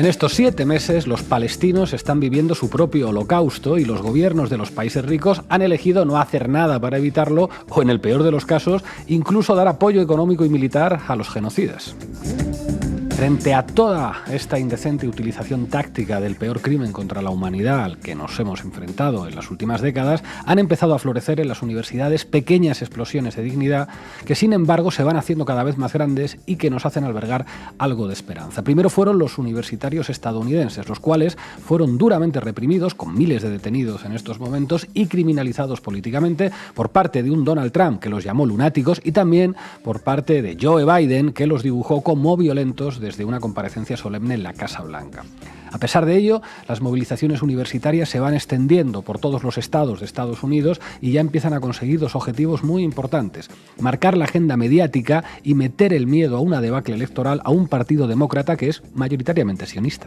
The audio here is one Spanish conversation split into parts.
En estos 7 meses, los palestinos están viviendo su propio holocausto y los gobiernos de los países ricos han elegido no hacer nada para evitarlo o, en el peor de los casos, incluso dar apoyo económico y militar a los genocidas. Frente a toda esta indecente utilización táctica del peor crimen contra la humanidad al que nos hemos enfrentado en las últimas décadas, han empezado a florecer en las universidades pequeñas explosiones de dignidad que, sin embargo, se van haciendo cada vez más grandes y que nos hacen albergar algo de esperanza. Primero fueron los universitarios estadounidenses, los cuales fueron duramente reprimidos, con miles de detenidos en estos momentos y criminalizados políticamente por parte de un Donald Trump que los llamó lunáticos y también por parte de Joe Biden, que los dibujó como violentos desde una comparecencia solemne en la Casa Blanca. A pesar de ello, las movilizaciones universitarias se van extendiendo por todos los estados de Estados Unidos y ya empiezan a conseguir 2 objetivos muy importantes: marcar la agenda mediática y meter el miedo a una debacle electoral a un partido demócrata que es mayoritariamente sionista.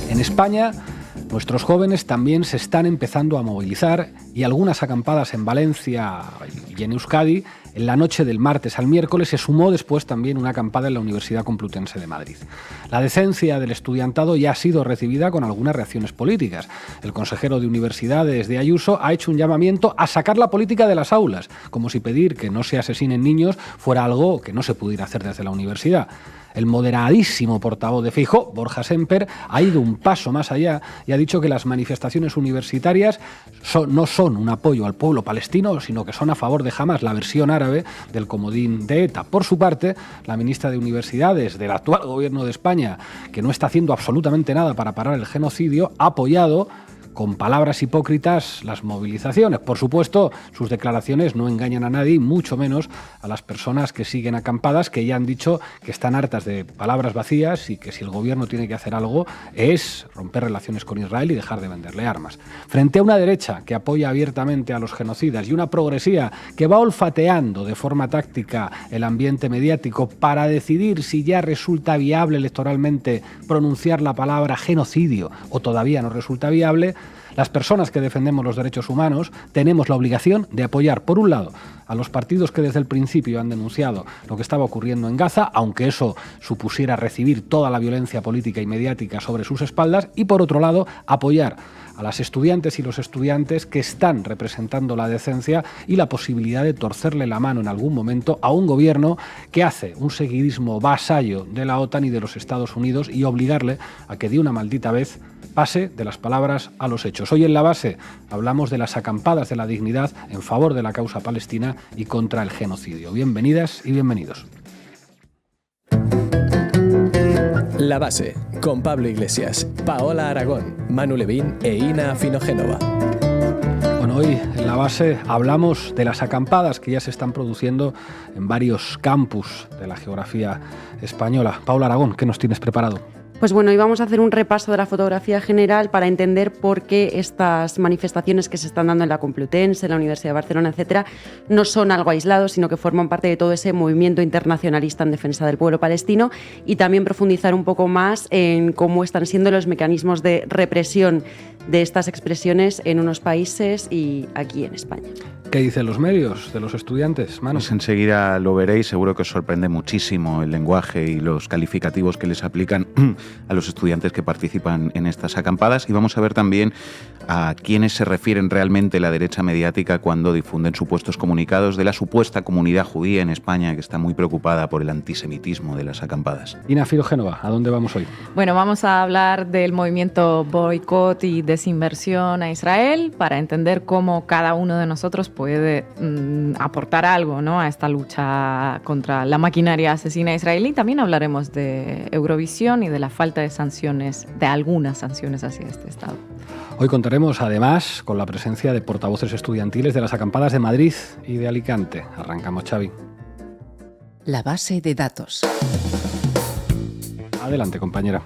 En España, nuestros jóvenes también se están empezando a movilizar y algunas acampadas en Valencia y en Euskadi. En la noche del martes al miércoles se sumó después también una acampada en la Universidad Complutense de Madrid. La decencia del estudiantado ya ha sido recibida con algunas reacciones políticas. El consejero de Universidades de Ayuso ha hecho un llamamiento a sacar la política de las aulas, como si pedir que no se asesinen niños fuera algo que no se pudiera hacer desde la universidad. El moderadísimo portavoz de Feijóo, Borja Sémper, ha ido un paso más allá y ha dicho que las manifestaciones universitarias no son un apoyo al pueblo palestino, sino que son a favor de Hamás, la versión árabe del comodín de ETA. Por su parte, la ministra de Universidades del actual gobierno de España, que no está haciendo absolutamente nada para parar el genocidio, ha apoyado con palabras hipócritas las movilizaciones. Por supuesto, sus declaraciones no engañan a nadie, mucho menos a las personas que siguen acampadas, que ya han dicho que están hartas de palabras vacías y que si el gobierno tiene que hacer algo es romper relaciones con Israel y dejar de venderle armas. Frente a una derecha que apoya abiertamente a los genocidas y una progresía que va olfateando de forma táctica el ambiente mediático para decidir si ya resulta viable electoralmente pronunciar la palabra genocidio o todavía no resulta viable, las personas que defendemos los derechos humanos tenemos la obligación de apoyar, por un lado, a los partidos que desde el principio han denunciado lo que estaba ocurriendo en Gaza, aunque eso supusiera recibir toda la violencia política y mediática sobre sus espaldas, y por otro lado, apoyar a las estudiantes y los estudiantes que están representando la decencia y la posibilidad de torcerle la mano en algún momento a un gobierno que hace un seguidismo vasallo de la OTAN y de los Estados Unidos y obligarle a que de una maldita vez pase de las palabras a los hechos. Hoy en La Base hablamos de las acampadas de la dignidad en favor de la causa palestina y contra el genocidio. Bienvenidas y bienvenidos. La Base, con Pablo Iglesias, Paola Aragón, Manu Levín e Ina Finogénova. Bueno, hoy en La Base hablamos de las acampadas que ya se están produciendo en varios campus de la geografía española. Paola Aragón, ¿qué nos tienes preparado? Pues bueno, hoy vamos a hacer un repaso de la fotografía general para entender por qué estas manifestaciones que se están dando en la Complutense, en la Universidad de Barcelona, etcétera, no son algo aislado, sino que forman parte de todo ese movimiento internacionalista en defensa del pueblo palestino, y también profundizar un poco más en cómo están siendo los mecanismos de represión de estas expresiones en unos países y aquí en España. ¿Qué dicen los medios de los estudiantes, Manu? Pues enseguida lo veréis, seguro que os sorprende muchísimo el lenguaje y los calificativos que les aplican a los estudiantes que participan en estas acampadas, y vamos a ver también a quiénes se refieren realmente la derecha mediática cuando difunden supuestos comunicados de la supuesta comunidad judía en España, que está muy preocupada por el antisemitismo de las acampadas. Ina Finogénova, ¿a dónde vamos hoy? Bueno, vamos a hablar del movimiento boicot y desinversión a Israel para entender cómo cada uno de nosotros puede aportar algo, ¿no?, a esta lucha contra la maquinaria asesina israelí. También hablaremos de Eurovisión y de la falta de sanciones, de algunas sanciones hacia este Estado. Hoy contaremos además con la presencia de portavoces estudiantiles de las acampadas de Madrid y de Alicante. Arrancamos, Xavi. La base de datos. Adelante, compañera.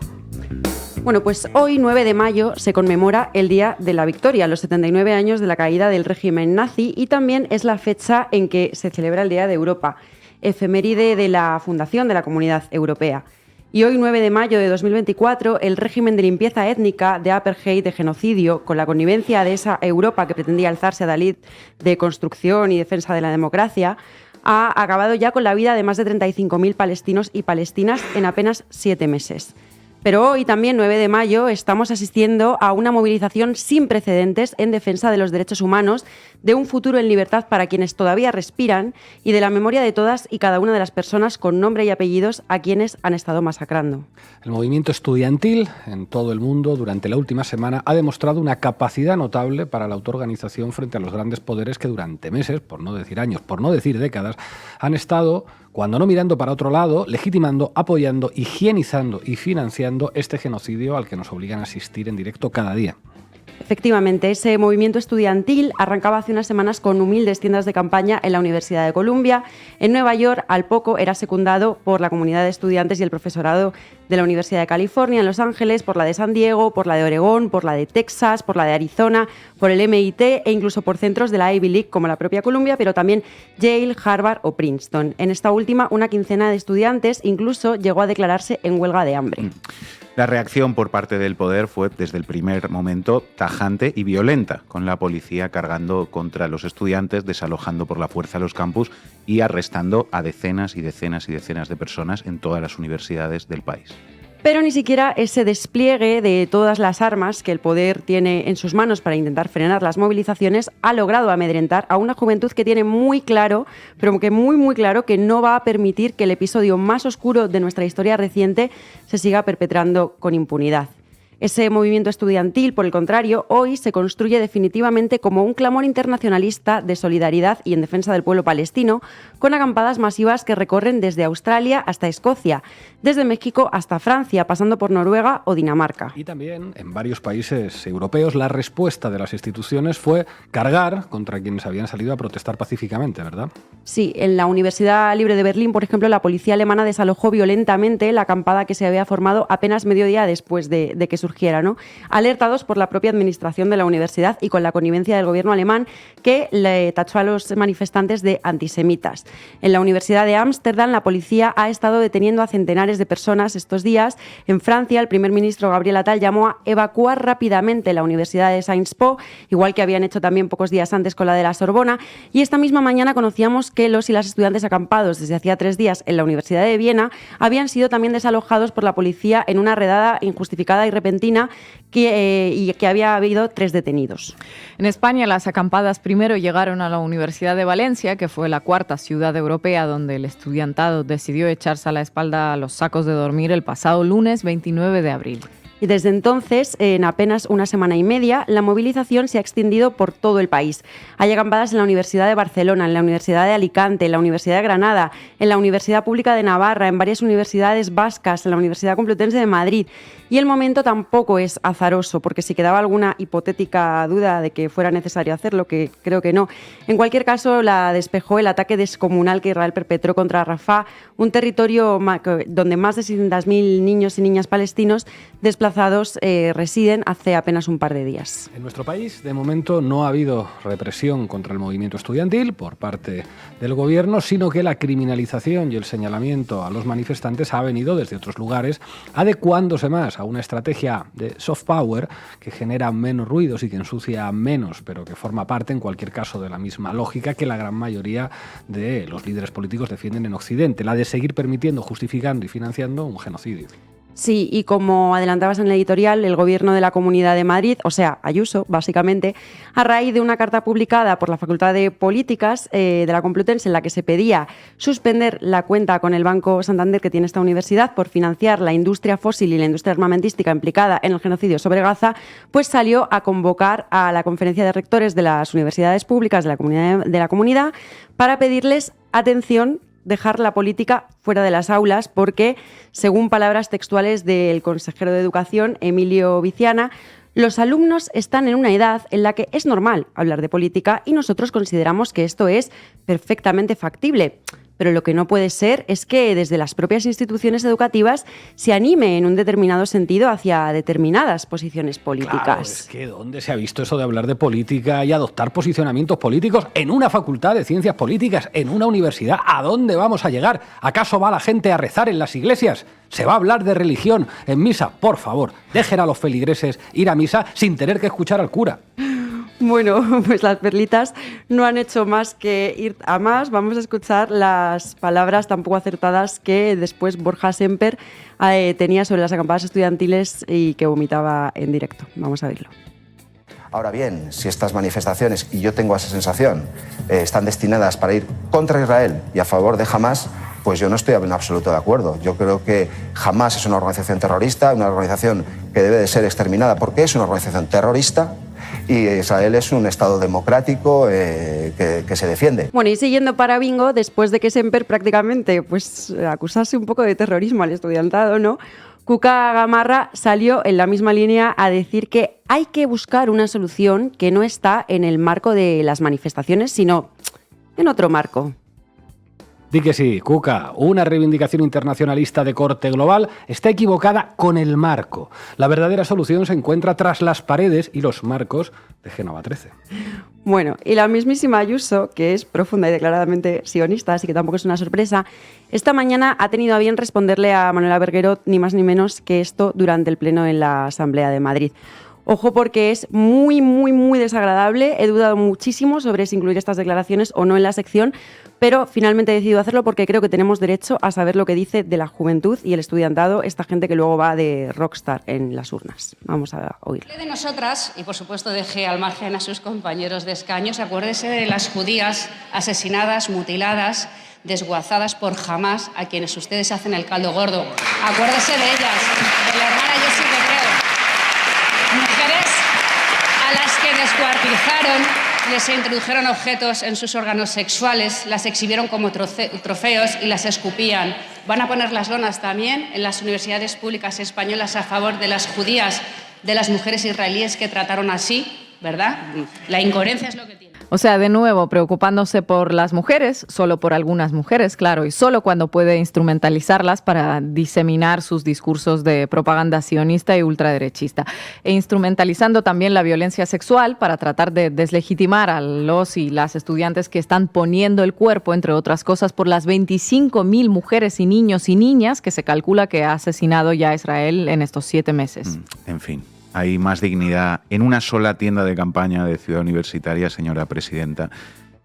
Bueno, pues hoy, 9 de mayo, se conmemora el Día de la Victoria, los 79 años de la caída del régimen nazi, y también es la fecha en que se celebra el Día de Europa, efeméride de la fundación de la Comunidad Europea. Y hoy, 9 de mayo de 2024, el régimen de limpieza étnica, de apartheid, de genocidio, con la connivencia de esa Europa que pretendía alzarse a Dalit de construcción y defensa de la democracia, ha acabado ya con la vida de más de 35.000 palestinos y palestinas en apenas 7 meses. Pero hoy, también 9 de mayo, estamos asistiendo a una movilización sin precedentes en defensa de los derechos humanos, de un futuro en libertad para quienes todavía respiran y de la memoria de todas y cada una de las personas con nombre y apellidos a quienes han estado masacrando. El movimiento estudiantil en todo el mundo durante la última semana ha demostrado una capacidad notable para la autoorganización frente a los grandes poderes que durante meses, por no decir años, por no decir décadas, han estado, cuando no mirando para otro lado, legitimando, apoyando, higienizando y financiando este genocidio al que nos obligan a asistir en directo cada día. Efectivamente, ese movimiento estudiantil arrancaba hace unas semanas con humildes tiendas de campaña en la Universidad de Columbia. En Nueva York, al poco, era secundado por la comunidad de estudiantes y el profesorado de la Universidad de California en Los Ángeles, por la de San Diego, por la de Oregón, por la de Texas, por la de Arizona, por el MIT e incluso por centros de la Ivy League como la propia Columbia, pero también Yale, Harvard o Princeton. En esta última, una quincena de estudiantes incluso llegó a declararse en huelga de hambre. La reacción por parte del poder fue desde el primer momento tajante y violenta, con la policía cargando contra los estudiantes, desalojando por la fuerza los campus y arrestando a decenas y decenas y decenas de personas en todas las universidades del país. Pero ni siquiera ese despliegue de todas las armas que el poder tiene en sus manos para intentar frenar las movilizaciones ha logrado amedrentar a una juventud que tiene muy claro, pero que muy claro, que no va a permitir que el episodio más oscuro de nuestra historia reciente se siga perpetrando con impunidad. Ese movimiento estudiantil, por el contrario, hoy se construye definitivamente como un clamor internacionalista de solidaridad y en defensa del pueblo palestino, con acampadas masivas que recorren desde Australia hasta Escocia, desde México hasta Francia, pasando por Noruega o Dinamarca. Y también en varios países europeos la respuesta de las instituciones fue cargar contra quienes habían salido a protestar pacíficamente, ¿verdad? Sí, en la Universidad Libre de Berlín, por ejemplo, la policía alemana desalojó violentamente la acampada que se había formado apenas medio día después de que surgiera, ¿no? Alertados por la propia administración de la universidad y con la connivencia del gobierno alemán, que le tachó a los manifestantes de antisemitas. En la Universidad de Ámsterdam, la policía ha estado deteniendo a centenares de personas estos días. En Francia, el primer ministro Gabriel Attal llamó a evacuar rápidamente la Universidad de Sciences Po, igual que habían hecho también pocos días antes con la de la Sorbona. Y esta misma mañana conocíamos que los y las estudiantes acampados desde hacía 3 días en la Universidad de Viena habían sido también desalojados por la policía en una redada injustificada y repentina y que había habido 3 detenidos. En España, las acampadas primero llegaron a la Universidad de Valencia, que fue la 4ª ciudad europea donde el estudiantado decidió echarse a la espalda los sacos de dormir el pasado lunes 29 de abril. Y desde entonces, en apenas una semana y media, la movilización se ha extendido por todo el país. Hay acampadas en la Universidad de Barcelona, en la Universidad de Alicante, en la Universidad de Granada, en la Universidad Pública de Navarra, en varias universidades vascas, en la Universidad Complutense de Madrid. Y el momento tampoco es azaroso, porque si quedaba alguna hipotética duda de que fuera necesario hacerlo, que creo que no, en cualquier caso la despejó el ataque descomunal que Israel perpetró contra Rafah, un territorio donde más de 600.000 niños y niñas palestinos desplazados residen hace apenas un par de días. En nuestro país, de momento, no ha habido represión contra el movimiento estudiantil por parte del gobierno, sino que la criminalización y el señalamiento a los manifestantes ha venido desde otros lugares, adecuándose más a una estrategia de soft power que genera menos ruidos y que ensucia menos, pero que forma parte, en cualquier caso, de la misma lógica que la gran mayoría de los líderes políticos defienden en Occidente, la de seguir permitiendo, justificando y financiando un genocidio. Sí, y como adelantabas en el editorial, el Gobierno de la Comunidad de Madrid, o sea, Ayuso, básicamente, a raíz de una carta publicada por la Facultad de Políticas de la Complutense en la que se pedía suspender la cuenta con el Banco Santander que tiene esta universidad por financiar la industria fósil y la industria armamentística implicada en el genocidio sobre Gaza, pues salió a convocar a la conferencia de rectores de las universidades públicas de la comunidad para pedirles atención, dejar la política fuera de las aulas porque, según palabras textuales del consejero de Educación, Emilio Viciana, los alumnos están en una edad en la que es normal hablar de política y nosotros consideramos que esto es perfectamente factible. Pero lo que no puede ser es que desde las propias instituciones educativas se anime en un determinado sentido hacia determinadas posiciones políticas. Claro, es que ¿dónde se ha visto eso de hablar de política y adoptar posicionamientos políticos en una facultad de ciencias políticas, en una universidad? ¿A dónde vamos a llegar? ¿Acaso va la gente a rezar en las iglesias? ¿Se va a hablar de religión en misa? Por favor, dejen a los feligreses ir a misa sin tener que escuchar al cura. Bueno, pues las perlitas no han hecho más que ir a más. Vamos a escuchar las palabras tan poco acertadas que después Borja Semper tenía sobre las acampadas estudiantiles y que vomitaba en directo. Vamos a verlo. Ahora bien, si estas manifestaciones, y yo tengo esa sensación, están destinadas para ir contra Israel y a favor de Hamás, pues yo no estoy en absoluto de acuerdo. Yo creo que Hamás es una organización terrorista, una organización que debe de ser exterminada porque es una organización terrorista, y Israel es un Estado democrático que se defiende. Bueno, y siguiendo para bingo, después de que Semper prácticamente pues, acusase un poco de terrorismo al estudiantado, ¿no? Cuca Gamarra salió en la misma línea a decir que hay que buscar una solución que no está en el marco de las manifestaciones, sino en otro marco. Di que sí, Cuca, una reivindicación internacionalista de corte global está equivocada con el marco. La verdadera solución se encuentra tras las paredes y los marcos de Génova 13. Bueno, y la mismísima Ayuso, que es profunda y declaradamente sionista, así que tampoco es una sorpresa, esta mañana ha tenido a bien responderle a Manuela Berguerot ni más ni menos que esto durante el pleno en la Asamblea de Madrid. Ojo, porque es muy, muy, muy desagradable. He dudado muchísimo sobre si incluir estas declaraciones o no en la sección, pero finalmente he decidido hacerlo porque creo que tenemos derecho a saber lo que dice de la juventud y el estudiantado, esta gente que luego va de rockstar en las urnas. Vamos a oírlo. De nosotras, y por supuesto deje al margen a sus compañeros de escaños, acuérdese de las judías asesinadas, mutiladas, desguazadas por Hamás, a quienes ustedes hacen el caldo gordo. Acuérdese de ellas, de la hermana Yossi Petreo. Mujeres a las que descuartizaron, les introdujeron objetos en sus órganos sexuales, las exhibieron como trofeos y las escupían. Van a poner las lonas también en las universidades públicas españolas a favor de las judías, de las mujeres israelíes que trataron así, ¿verdad? La incoherencia es lo que tiene. O sea, de nuevo, preocupándose por las mujeres, solo por algunas mujeres, claro, y solo cuando puede instrumentalizarlas para diseminar sus discursos de propaganda sionista y ultraderechista. E instrumentalizando también la violencia sexual para tratar de deslegitimar a los y las estudiantes que están poniendo el cuerpo, entre otras cosas, por las 25.000 mujeres y niños y niñas que se calcula que ha asesinado ya Israel en estos 7 meses. En fin. Hay más dignidad en una sola tienda de campaña de Ciudad Universitaria, señora presidenta,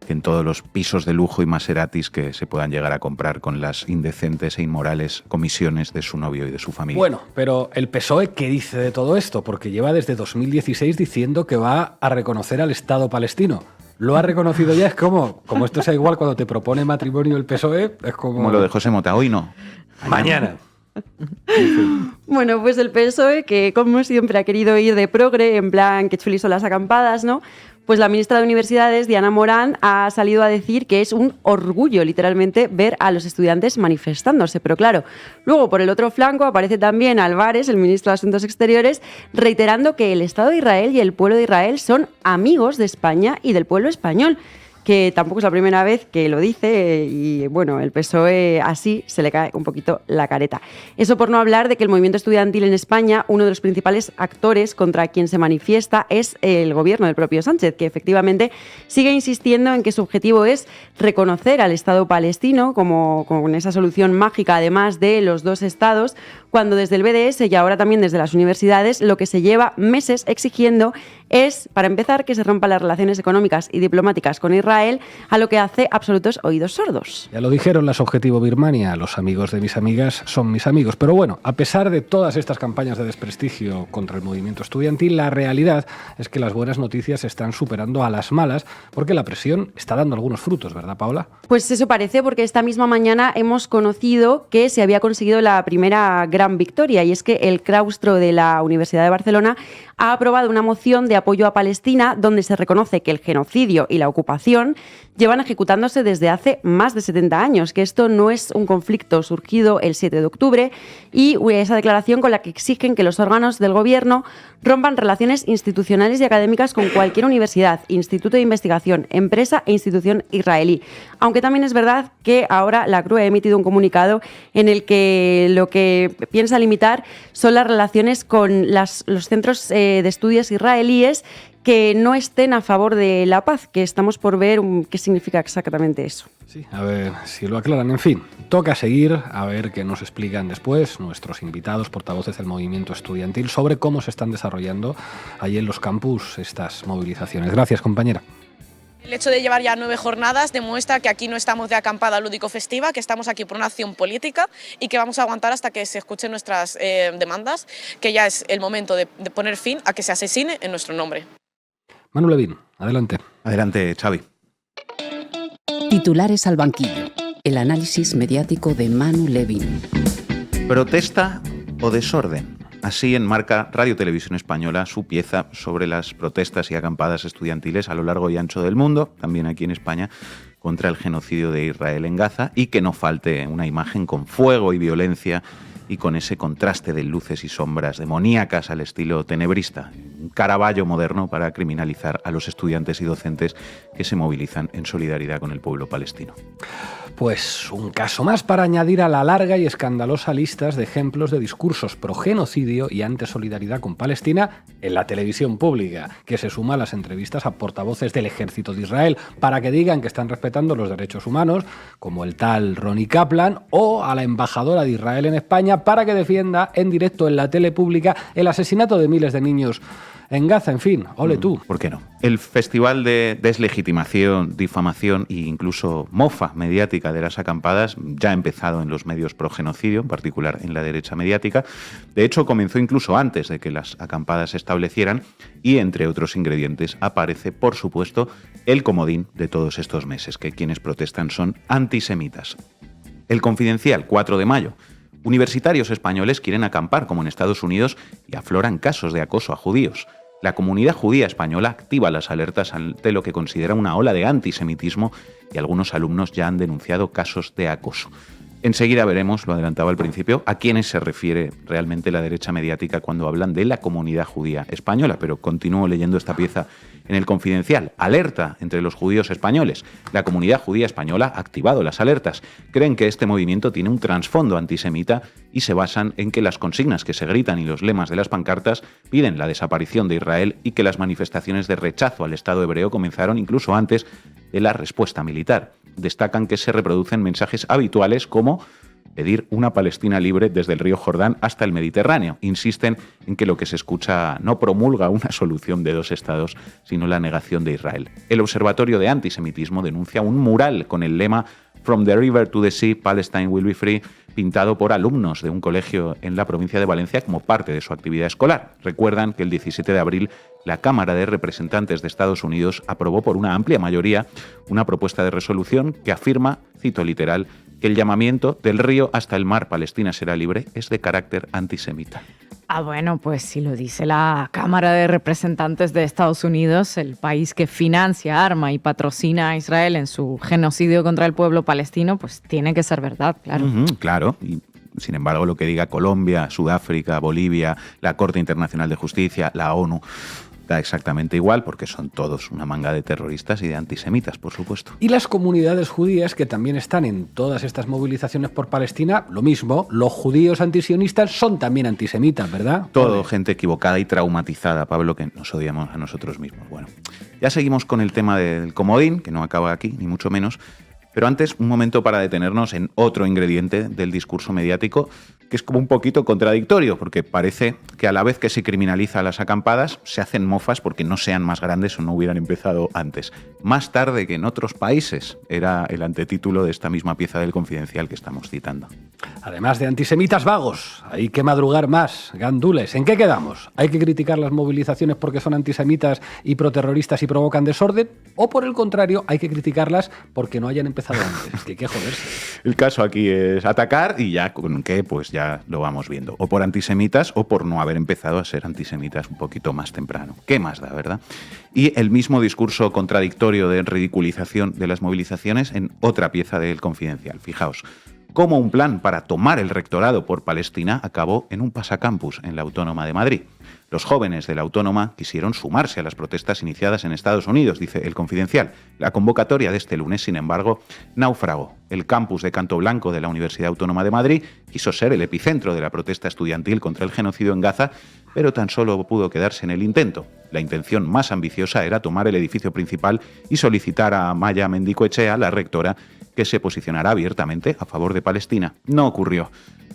que en todos los pisos de lujo y Maseratis que se puedan llegar a comprar con las indecentes e inmorales comisiones de su novio y de su familia. Bueno, pero el PSOE, ¿qué dice de todo esto? Porque lleva desde 2016 diciendo que va a reconocer al Estado palestino. Lo ha reconocido ya, es como esto sea igual cuando te propone matrimonio el PSOE, es como lo de José Mota, hoy no. Mañana. Bueno, pues el PSOE, que como siempre ha querido ir de progre, en plan que chulis son las acampadas, ¿no? Pues la ministra de Universidades, Diana Morán, ha salido a decir que es un orgullo, literalmente, ver a los estudiantes manifestándose. Pero claro, luego por el otro flanco aparece también Álvarez, el ministro de Asuntos Exteriores, reiterando que el Estado de Israel y el pueblo de Israel son amigos de España y del pueblo español, que tampoco es la primera vez que lo dice y, bueno, el PSOE así se le cae un poquito la careta. Eso por no hablar de que el movimiento estudiantil en España, uno de los principales actores contra quien se manifiesta es el gobierno del propio Sánchez, que efectivamente sigue insistiendo en que su objetivo es reconocer al Estado palestino como con esa solución mágica, además de los dos estados, cuando desde el BDS y ahora también desde las universidades lo que se lleva meses exigiendo es, para empezar, que se rompan las relaciones económicas y diplomáticas con Israel, a lo que hace absolutos oídos sordos. Ya lo dijeron las Objetivo Birmania, los amigos de mis amigas son mis amigos. Pero bueno, a pesar de todas estas campañas de desprestigio contra el movimiento estudiantil, la realidad es que las buenas noticias están superando a las malas, porque la presión está dando algunos frutos, ¿verdad, Paola? Pues eso parece, porque esta misma mañana hemos conocido que se había conseguido la primera gran victoria, y es que el claustro de la Universidad de Barcelona ha aprobado una moción de apoyo a Palestina donde se reconoce que el genocidio y la ocupación llevan ejecutándose desde hace más de 70 años, que esto no es un conflicto surgido el 7 de octubre, y esa declaración con la que exigen que los órganos del gobierno rompan relaciones institucionales y académicas con cualquier universidad, instituto de investigación, empresa e institución israelí. Aunque también es verdad que ahora la CRUE ha emitido un comunicado en el que lo que piensa limitar son las relaciones con los centros de estudios israelíes que no estén a favor de la paz, que estamos por ver qué significa exactamente eso. Sí, a ver si lo aclaran. En fin, toca seguir a ver qué nos explican después nuestros invitados, portavoces del movimiento estudiantil, sobre cómo se están desarrollando allí en los campus estas movilizaciones. Gracias, compañera. El hecho de llevar ya 9 jornadas demuestra que aquí no estamos de acampada lúdico-festiva, que estamos aquí por una acción política y que vamos a aguantar hasta que se escuchen nuestras demandas, que ya es el momento de poner fin a que se asesine en nuestro nombre. Manu Levín, adelante. Adelante, Xavi. Titulares al banquillo. El análisis mediático de Manu Levín. ¿Protesta o desorden? Así enmarca Radio Televisión Española su pieza sobre las protestas y acampadas estudiantiles a lo largo y ancho del mundo, también aquí en España, contra el genocidio de Israel en Gaza, y que no falte una imagen con fuego y violencia y con ese contraste de luces y sombras demoníacas al estilo tenebrista, un Caravaggio moderno para criminalizar a los estudiantes y docentes que se movilizan en solidaridad con el pueblo palestino. Pues un caso más para añadir a la larga y escandalosa lista de ejemplos de discursos pro genocidio y ante solidaridad con Palestina en la televisión pública, que se suma a las entrevistas a portavoces del ejército de Israel para que digan que están respetando los derechos humanos, como el tal Ronnie Kaplan, o a la embajadora de Israel en España para que defienda en directo en la tele pública el asesinato de miles de niños en Gaza. En fin, ole tú. ¿Por qué no? El festival de deslegitimación, difamación e incluso mofa mediática de las acampadas ya ha empezado en los medios pro genocidio, en particular en la derecha mediática. De hecho, comenzó incluso antes de que las acampadas se establecieran y, entre otros ingredientes, aparece, por supuesto, el comodín de todos estos meses, que quienes protestan son antisemitas. El Confidencial, 4 de mayo. Universitarios españoles quieren acampar como en Estados Unidos y afloran casos de acoso a judíos. La comunidad judía española activa las alertas ante lo que considera una ola de antisemitismo y algunos alumnos ya han denunciado casos de acoso. Enseguida veremos, lo adelantaba al principio, a quiénes se refiere realmente la derecha mediática cuando hablan de la comunidad judía española, pero continúo leyendo esta pieza en el Confidencial. Alerta entre los judíos españoles. La comunidad judía española ha activado las alertas. Creen que este movimiento tiene un trasfondo antisemita y se basan en que las consignas que se gritan y los lemas de las pancartas piden la desaparición de Israel y que las manifestaciones de rechazo al Estado hebreo comenzaron incluso antes de la respuesta militar. Destacan que se reproducen mensajes habituales como pedir una Palestina libre desde el río Jordán hasta el Mediterráneo. Insisten en que lo que se escucha no promulga una solución de dos estados, sino la negación de Israel. El Observatorio de Antisemitismo denuncia un mural con el lema From the River to the Sea, Palestine will be free, pintado por alumnos de un colegio en la provincia de Valencia como parte de su actividad escolar. Recuerdan que el 17 de abril la Cámara de Representantes de Estados Unidos aprobó por una amplia mayoría una propuesta de resolución que afirma, cito literal, que el llamamiento del río hasta el mar Palestina será libre es de carácter antisemita. Ah, bueno, pues si lo dice la Cámara de Representantes de Estados Unidos, el país que financia, arma y patrocina a Israel en su genocidio contra el pueblo palestino, pues tiene que ser verdad, claro. Claro, y sin embargo lo que diga Colombia, Sudáfrica, Bolivia, la Corte Internacional de Justicia, la ONU, da exactamente igual porque son todos una manga de terroristas y de antisemitas, por supuesto. Y las comunidades judías que también están en todas estas movilizaciones por Palestina, lo mismo, los judíos antisionistas son también antisemitas, ¿verdad? Todo gente equivocada y traumatizada, Pablo, que nos odiamos a nosotros mismos. Bueno, ya seguimos con el tema del comodín, que no acaba aquí, ni mucho menos. Pero antes, un momento para detenernos en otro ingrediente del discurso mediático, que es como un poquito contradictorio, porque parece que a la vez que se criminaliza a las acampadas, se hacen mofas porque no sean más grandes o no hubieran empezado antes. Más tarde que en otros países, era el antetítulo de esta misma pieza del Confidencial que estamos citando. Además de antisemitas vagos, hay que madrugar más, gandules. ¿En qué quedamos? ¿Hay que criticar las movilizaciones porque son antisemitas y proterroristas y provocan desorden? ¿O por el contrario, hay que criticarlas porque no hayan empezado antes? Que hay que joderse. El caso aquí es atacar y ya con qué, pues ya lo vamos viendo. O por antisemitas o por no haber empezado a ser antisemitas un poquito más temprano. ¿Qué más da, verdad? Y el mismo discurso contradictorio de ridiculización de las movilizaciones en otra pieza del Confidencial. Fijaos, cómo un plan para tomar el rectorado por Palestina acabó en un pasacampus en la Autónoma de Madrid. Los jóvenes de la Autónoma quisieron sumarse a las protestas iniciadas en Estados Unidos, dice el Confidencial. La convocatoria de este lunes, sin embargo, naufragó. El campus de Canto Blanco de la Universidad Autónoma de Madrid quiso ser el epicentro de la protesta estudiantil contra el genocidio en Gaza, pero tan solo pudo quedarse en el intento. La intención más ambiciosa era tomar el edificio principal y solicitar a Maya Mendicoechea, la rectora, que se posicionara abiertamente a favor de Palestina. No ocurrió.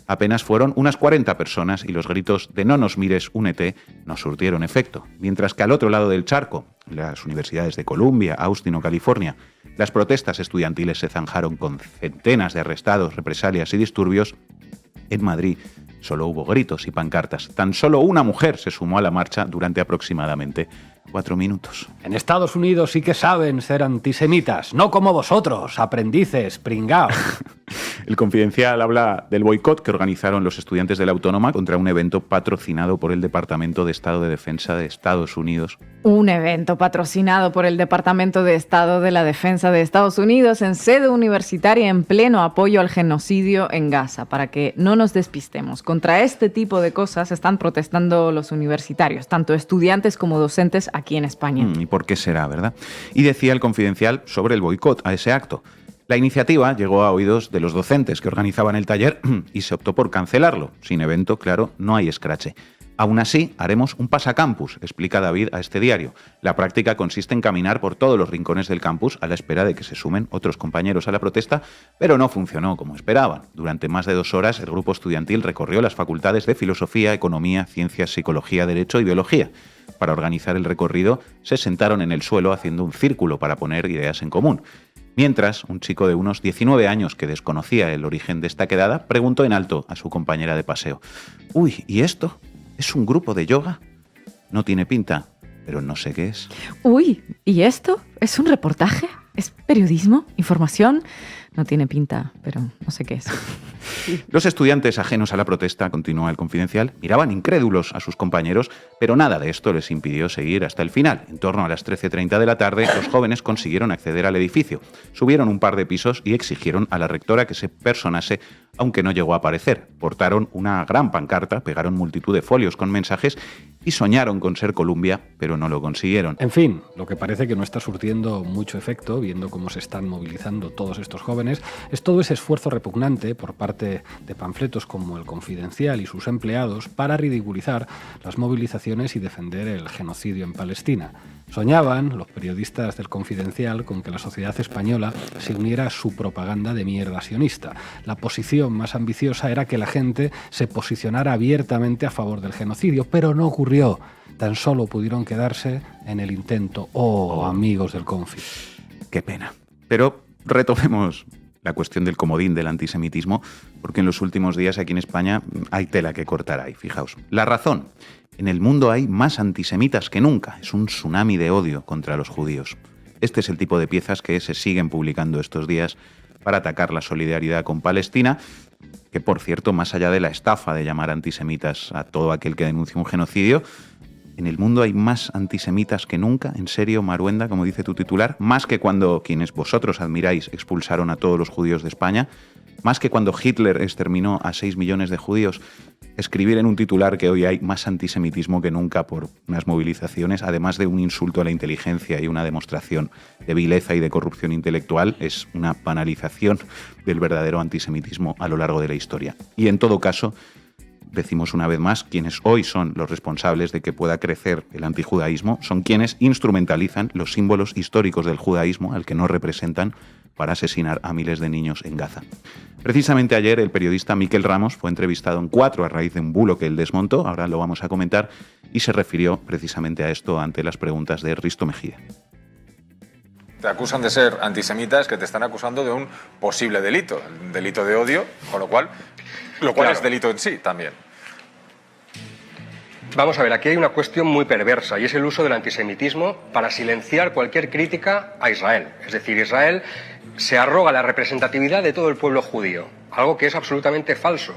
Apenas fueron unas 40 personas y los gritos de "no nos mires, únete" no surtieron efecto. Mientras que al otro lado del charco, las universidades de Columbia, Austin o California, las protestas estudiantiles se zanjaron con centenas de arrestados, represalias y disturbios, en Madrid solo hubo gritos y pancartas. Tan solo una mujer se sumó a la marcha durante aproximadamente 4 minutos. En Estados Unidos sí que saben ser antisemitas, no como vosotros, aprendices, pringaos. El Confidencial habla del boicot que organizaron los estudiantes de la Autónoma contra un evento patrocinado por el Departamento de Estado de Defensa de Estados Unidos. Un evento patrocinado por el Departamento de Estado de la Defensa de Estados Unidos en sede universitaria en pleno apoyo al genocidio en Gaza. Para que no nos despistemos, contra este tipo de cosas están protestando los universitarios, tanto estudiantes como docentes aquí en España. ¿Y por qué será, verdad? Y decía el Confidencial sobre el boicot a ese acto. La iniciativa llegó a oídos de los docentes que organizaban el taller y se optó por cancelarlo. Sin evento, claro, no hay escrache. Aún así, haremos un pasacampus, explica David a este diario. La práctica consiste en caminar por todos los rincones del campus a la espera de que se sumen otros compañeros a la protesta, pero no funcionó como esperaban. Durante más de 2 horas, el grupo estudiantil recorrió las facultades de Filosofía, Economía, Ciencias, Psicología, Derecho y Biología. Para organizar el recorrido, se sentaron en el suelo haciendo un círculo para poner ideas en común. Mientras, un chico de unos 19 años que desconocía el origen de esta quedada preguntó en alto a su compañera de paseo: «Uy, ¿y esto? ¿Es un grupo de yoga? No tiene pinta, pero no sé qué es». Uy, ¿y esto? ¿Es un reportaje? ¿Es periodismo? ¿Información? No tiene pinta, pero no sé qué es. Los estudiantes ajenos a la protesta, continúa el Confidencial, miraban incrédulos a sus compañeros, pero nada de esto les impidió seguir hasta el final. En torno a las 13:30 de la tarde, los jóvenes consiguieron acceder al edificio. Subieron un par de pisos y exigieron a la rectora que se personase, aunque no llegó a aparecer. Portaron una gran pancarta, pegaron multitud de folios con mensajes y soñaron con ser Columbia, pero no lo consiguieron. En fin, lo que parece que no está surtiendo mucho efecto, viendo cómo se están movilizando todos estos jóvenes, es todo ese esfuerzo repugnante por parte de panfletos como El Confidencial y sus empleados para ridiculizar las movilizaciones y defender el genocidio en Palestina. Soñaban los periodistas del Confidencial con que la sociedad española se uniera a su propaganda de mierda sionista. La posición más ambiciosa era que la gente se posicionara abiertamente a favor del genocidio, pero no ocurrió. Tan solo pudieron quedarse en el intento. Oh, amigos del Confi. Qué pena. Pero retomemos la cuestión del comodín del antisemitismo, porque en los últimos días aquí en España hay tela que cortar ahí, fijaos. La razón: en el mundo hay más antisemitas que nunca. Es un tsunami de odio contra los judíos. Este es el tipo de piezas que se siguen publicando estos días para atacar la solidaridad con Palestina, que, por cierto, más allá de la estafa de llamar antisemitas a todo aquel que denuncia un genocidio, en el mundo hay más antisemitas que nunca. En serio, Maruenda, como dice tu titular, más que cuando quienes vosotros admiráis expulsaron a todos los judíos de España, más que cuando Hitler exterminó a 6 millones de judíos. Escribir en un titular que hoy hay más antisemitismo que nunca por unas movilizaciones, además de un insulto a la inteligencia y una demostración de vileza y de corrupción intelectual, es una banalización del verdadero antisemitismo a lo largo de la historia. Y en todo caso, decimos una vez más, quienes hoy son los responsables de que pueda crecer el antijudaísmo son quienes instrumentalizan los símbolos históricos del judaísmo, al que no representan, para asesinar a miles de niños en Gaza. Precisamente ayer el periodista Miquel Ramos fue entrevistado en 4 a raíz de un bulo que él desmontó, ahora lo vamos a comentar, y se refirió precisamente a esto ante las preguntas de Risto Mejía. Te acusan de ser antisemitas, que te están acusando de un posible delito, un delito de odio, con lo cual claro, es delito en sí también. Vamos a ver, aquí hay una cuestión muy perversa y es el uso del antisemitismo para silenciar cualquier crítica a Israel. Es decir, Israel se arroga la representatividad de todo el pueblo judío, algo que es absolutamente falso.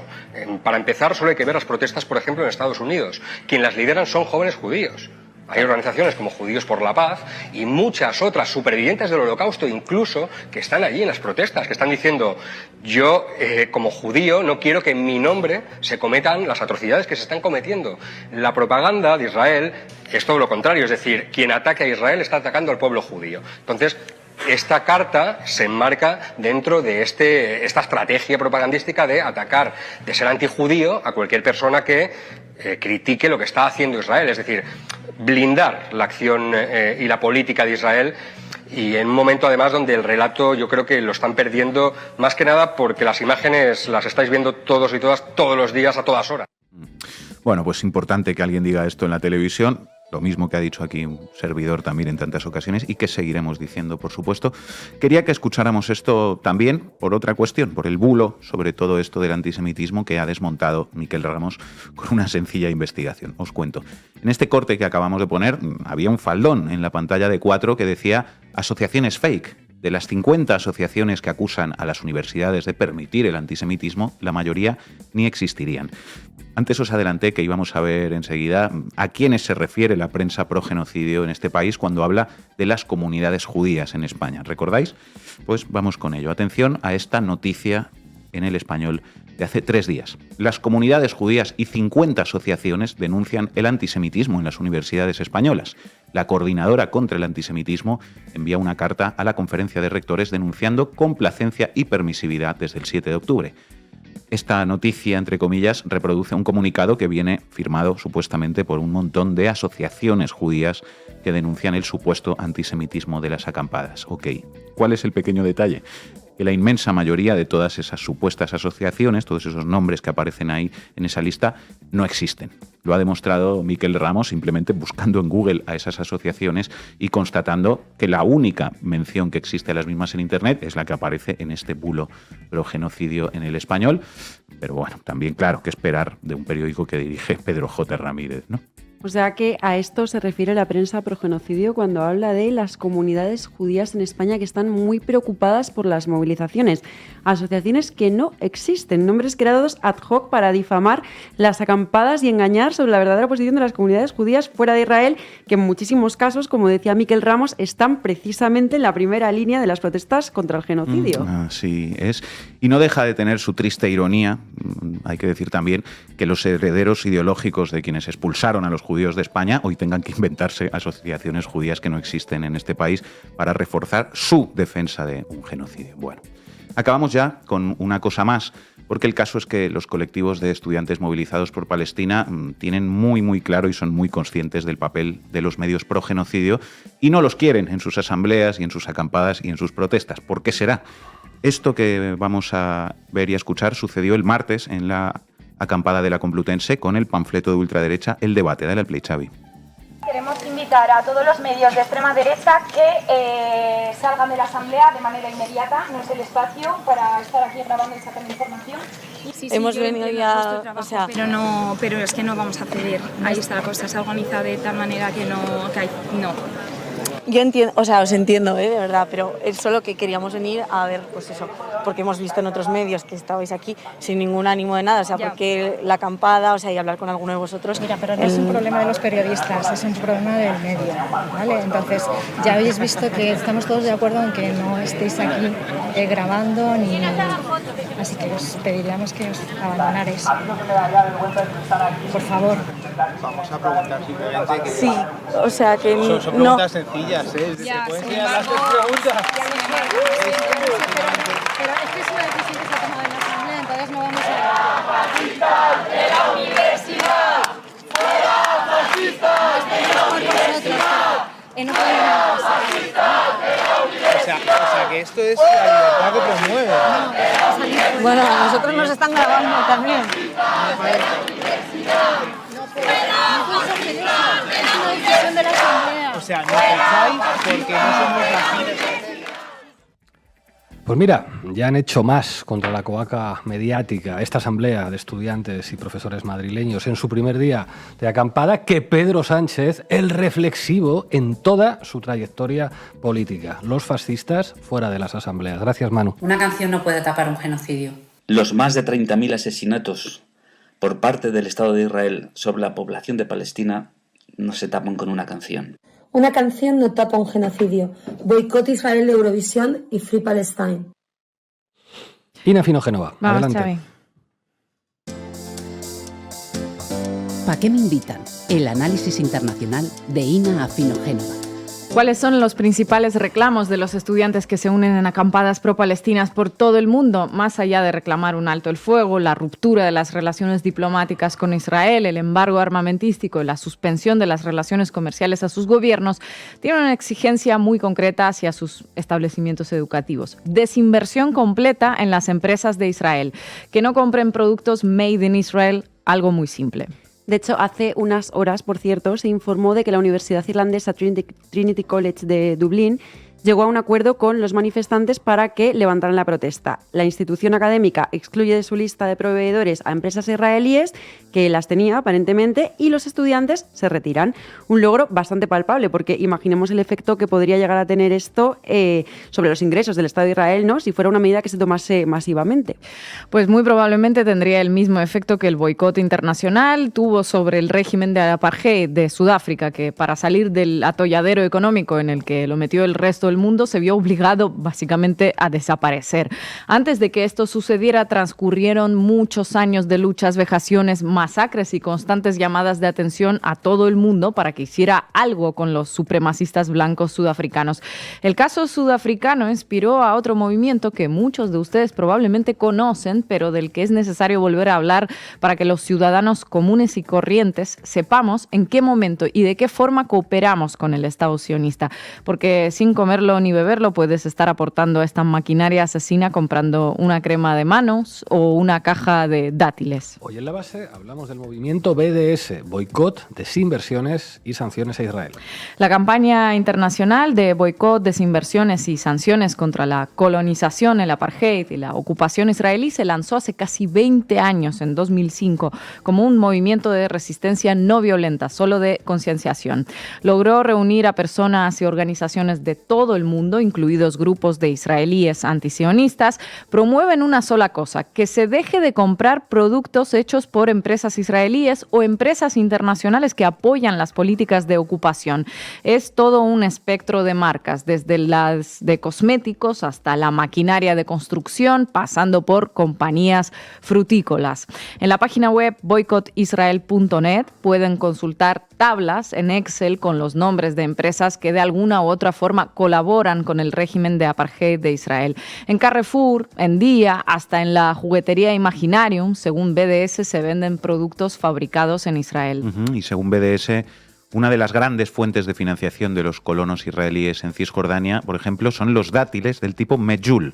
Para empezar, solo hay que ver las protestas, por ejemplo, en Estados Unidos. Quienes las lideran son jóvenes judíos. Hay organizaciones como Judíos por la Paz y muchas otras supervivientes del Holocausto incluso que están allí en las protestas, que están diciendo: yo como judío no quiero que en mi nombre se cometan las atrocidades que se están cometiendo. La propaganda de Israel es todo lo contrario, es decir, quien ataque a Israel está atacando al pueblo judío. Entonces, esta carta se enmarca dentro de esta estrategia propagandística de atacar, de ser antijudío a cualquier persona que critique lo que está haciendo Israel, es decir, blindar la acción y la política de Israel Y en un momento además donde el relato yo creo que lo están perdiendo, más que nada porque las imágenes las estáis viendo todos y todas todos los días a todas horas. Bueno, pues importante que alguien diga esto en la televisión, lo mismo que ha dicho aquí un servidor también en tantas ocasiones y que seguiremos diciendo, por supuesto. Quería que escucháramos esto también por otra cuestión, por el bulo sobre todo esto del antisemitismo que ha desmontado Miquel Ramos con una sencilla investigación. Os cuento. En este corte que acabamos de poner había un faldón en la pantalla de 4 que decía asociaciones fake. De las 50 asociaciones que acusan a las universidades de permitir el antisemitismo, la mayoría ni existirían. Antes os adelanté que íbamos a ver enseguida a quiénes se refiere la prensa pro-genocidio en este país cuando habla de las comunidades judías en España. ¿Recordáis? Pues vamos con ello. Atención a esta noticia en El Español de hace 3 días. Las comunidades judías y 50 asociaciones denuncian el antisemitismo en las universidades españolas. La Coordinadora contra el Antisemitismo envía una carta a la Conferencia de Rectores denunciando complacencia y permisividad desde el 7 de octubre. Esta noticia, entre comillas, reproduce un comunicado que viene firmado supuestamente por un montón de asociaciones judías que denuncian el supuesto antisemitismo de las acampadas. Ok, ¿cuál es el pequeño detalle? Que la inmensa mayoría de todas esas supuestas asociaciones, todos esos nombres que aparecen ahí en esa lista, no existen. Lo ha demostrado Miquel Ramos simplemente buscando en Google a esas asociaciones y constatando que la única mención que existe a las mismas en Internet es la que aparece en este bulo pro genocidio en El Español. Pero bueno, también claro que esperar de un periódico que dirige Pedro J. Ramírez, ¿no? O sea que a esto se refiere la prensa progenocidio cuando habla de las comunidades judías en España que están muy preocupadas por las movilizaciones. Asociaciones que no existen, nombres creados ad hoc para difamar las acampadas y engañar sobre la verdadera posición de las comunidades judías fuera de Israel, que en muchísimos casos, como decía Miquel Ramos, están precisamente en la primera línea de las protestas contra el genocidio. Así es. Y no deja de tener su triste ironía, hay que decir también, que los herederos ideológicos de quienes expulsaron a los judíos de España hoy tengan que inventarse asociaciones judías que no existen en este país para reforzar su defensa de un genocidio. Bueno, acabamos ya con una cosa más, porque el caso es que los colectivos de estudiantes movilizados por Palestina tienen muy claro y son muy conscientes del papel de los medios pro genocidio y no los quieren en sus asambleas y en sus acampadas y en sus protestas. ¿Por qué será? Esto que vamos a ver y a escuchar sucedió el martes en la acampada de la Complutense con el panfleto de ultraderecha El Debate. Dale al play, Xavi. Queremos invitar a todos los medios de extrema derecha que salgan de la asamblea de manera inmediata. No es el espacio para estar aquí grabando y sacando información. Sí, hemos venido ya, trabajo, o sea, pero es que no vamos a ceder. Ahí está la cosa, se ha organizado de tal manera que no. Yo entiendo, o sea, os entiendo, de verdad, pero es solo que queríamos venir a ver, pues eso, porque hemos visto en otros medios que estabais aquí sin ningún ánimo de nada, o sea, ya. Porque la acampada, o sea, y hablar con alguno de vosotros. Mira, pero no es un problema de los periodistas, es un problema del medio, ¿vale? Entonces, ya habéis visto que estamos todos de acuerdo en que no estéis aquí grabando ni. Así que os pediríamos que os abandonarais. Por favor. Vamos a preguntar simplemente que... Sí, o sea que son preguntas sencillas, ¿eh? Ya, ¿Se pueden quedar las 3 preguntas? Pero es que es una decisión que se ha tomado en la asamblea, entonces no vamos a... ¡Fascistas de la universidad! ¡Fuera fascistas de la universidad! O sea que esto es la libertad que promueve. Bueno, a nosotros nos están grabando también. O sea, no pensáis porque no somos las. Pues mira, ya han hecho más contra la coaca mediática esta asamblea de estudiantes y profesores madrileños en su primer día de acampada que Pedro Sánchez, el reflexivo en toda su trayectoria política. Los fascistas fuera de las asambleas. Gracias, Manu. Una canción no puede tapar un genocidio. Los más de 30.000 asesinatos por parte del Estado de Israel sobre la población de Palestina no se tapan con una canción. Una canción no tapa un genocidio. Boicot Israel de Eurovisión y Free Palestine. Ina Finogénova, adelante. Xavi. ¿Para qué me invitan? El análisis internacional de Ina Finogénova. ¿Cuáles son los principales reclamos de los estudiantes que se unen en acampadas pro-palestinas por todo el mundo? Más allá de reclamar un alto el fuego, la ruptura de las relaciones diplomáticas con Israel, el embargo armamentístico y la suspensión de las relaciones comerciales a sus gobiernos, tienen una exigencia muy concreta hacia sus establecimientos educativos. Desinversión completa en las empresas de Israel. Que no compren productos made in Israel, algo muy simple. De hecho, hace unas horas, por cierto, se informó de que la Universidad Irlandesa Trinity College de Dublín llegó a un acuerdo con los manifestantes para que levantaran la protesta. La institución académica excluye de su lista de proveedores a empresas israelíes, que las tenía aparentemente, y los estudiantes se retiran. Un logro bastante palpable, porque imaginemos el efecto que podría llegar a tener esto sobre los ingresos del Estado de Israel, ¿no?, si fuera una medida que se tomase masivamente. Pues muy probablemente tendría el mismo efecto que el boicot internacional tuvo sobre el régimen de apartheid de Sudáfrica, que para salir del atolladero económico en el que lo metió el resto del mundo se vio obligado básicamente a desaparecer. Antes de que esto sucediera, transcurrieron muchos años de luchas, vejaciones, masacres y constantes llamadas de atención a todo el mundo para que hiciera algo con los supremacistas blancos sudafricanos. El caso sudafricano inspiró a otro movimiento que muchos de ustedes probablemente conocen, pero del que es necesario volver a hablar para que los ciudadanos comunes y corrientes sepamos en qué momento y de qué forma cooperamos con el Estado sionista. Porque sin comerlo ni beberlo puedes estar aportando a esta maquinaria asesina comprando una crema de manos o una caja de dátiles. Hoy en La Base hablamos del movimiento BDS, boicot, desinversiones y sanciones a Israel. La campaña internacional de boicot, desinversiones y sanciones contra la colonización, el apartheid y la ocupación israelí se lanzó hace casi 20 años, en 2005, como un movimiento de resistencia no violenta, solo de concienciación. Logró reunir a personas y organizaciones de todo el mundo, incluidos grupos de israelíes antisionistas. Promueven una sola cosa: que se deje de comprar productos hechos por empresas israelíes o empresas internacionales que apoyan las políticas de ocupación. Es todo un espectro de marcas, desde las de cosméticos hasta la maquinaria de construcción, pasando por compañías frutícolas. En la página web boicotisrael.net pueden consultar tablas en Excel con los nombres de empresas que de alguna u otra forma colaboran con el régimen de apartheid de Israel. En Carrefour, en Día, hasta en la juguetería Imaginarium, según BDS, se venden productos fabricados en Israel. Y según BDS, una de las grandes fuentes de financiación de los colonos israelíes en Cisjordania, por ejemplo, son los dátiles del tipo Medjool,